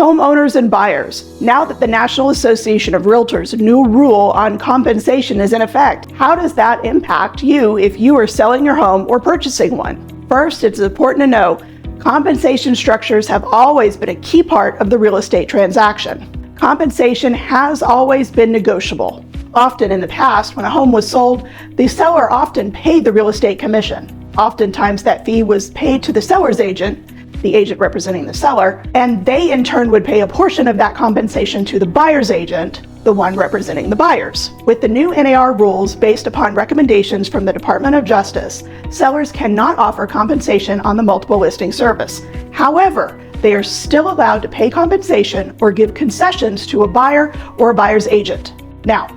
Homeowners and buyers. Now that the National Association of Realtors' new rule on compensation is in effect, how does that impact you if you are selling your home or purchasing one? First, it's important to know compensation structures have always been a key part of the real estate transaction. Compensation has always been negotiable. Often in the past, when a home was sold, the seller often paid the real estate commission. Oftentimes that fee was paid to the seller's agent, the agent representing the seller, and they in turn would pay a portion of that compensation to the buyer's agent, the one representing the buyers. With the new NAR rules based upon recommendations from the Department of Justice, sellers cannot offer compensation on the multiple listing service. However, they are still allowed to pay compensation or give concessions to a buyer or a buyer's agent. Now,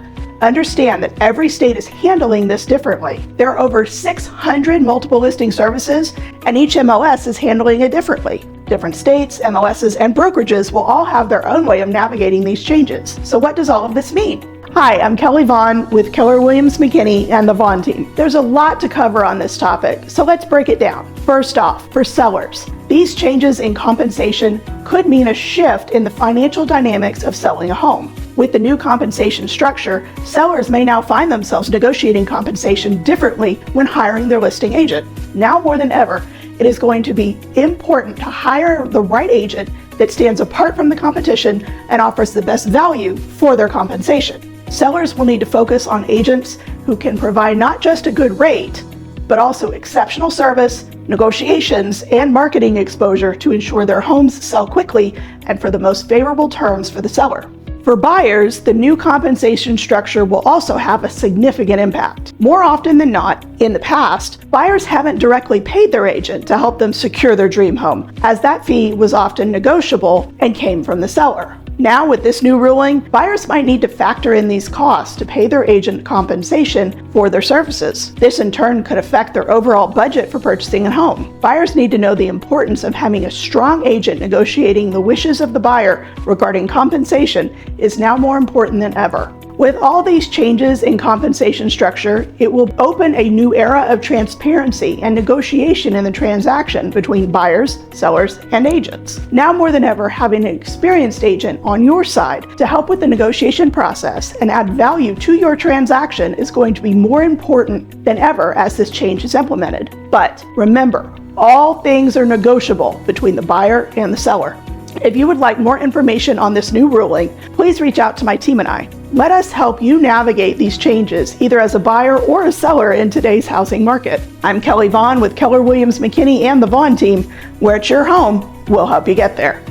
understand that every state is handling this differently. There are over 600 multiple listing services, and each MLS is handling it differently. Different states, MLSs, and brokerages will all have their own way of navigating these changes. So what does all of this mean? Hi, I'm Kelly Vaughan with Keller Williams McKinney and the Vaughan team. There's a lot to cover on this topic, so let's break it down. First off, for sellers, these changes in compensation could mean a shift in the financial dynamics of selling a home. With the new compensation structure, sellers may now find themselves negotiating compensation differently when hiring their listing agent. Now more than ever, it is going to be important to hire the right agent that stands apart from the competition and offers the best value for their compensation. Sellers will need to focus on agents who can provide not just a good rate, but also exceptional service, negotiations, and marketing exposure to ensure their homes sell quickly and for the most favorable terms for the seller. For buyers, the new compensation structure will also have a significant impact. More often than not, in the past, buyers haven't directly paid their agent to help them secure their dream home, as that fee was often negotiable and came from the seller. Now, with this new ruling, buyers might need to factor in these costs to pay their agent compensation for their services. This in turn could affect their overall budget for purchasing a home. Buyers need to know the importance of having a strong agent negotiating the wishes of the buyer regarding compensation is now more important than ever. With all these changes in compensation structure, it will open a new era of transparency and negotiation in the transaction between buyers, sellers, and agents. Now more than ever, having an experienced agent on your side to help with the negotiation process and add value to your transaction is going to be more important than ever as this change is implemented. But remember, all things are negotiable between the buyer and the seller. If you would like more information on this new ruling, please reach out to my team and I. Let us help you navigate these changes, either as a buyer or a seller in today's housing market. I'm Kelly Vaughan with Keller Williams McKinney and the Vaughan team, where it's your home, we'll help you get there.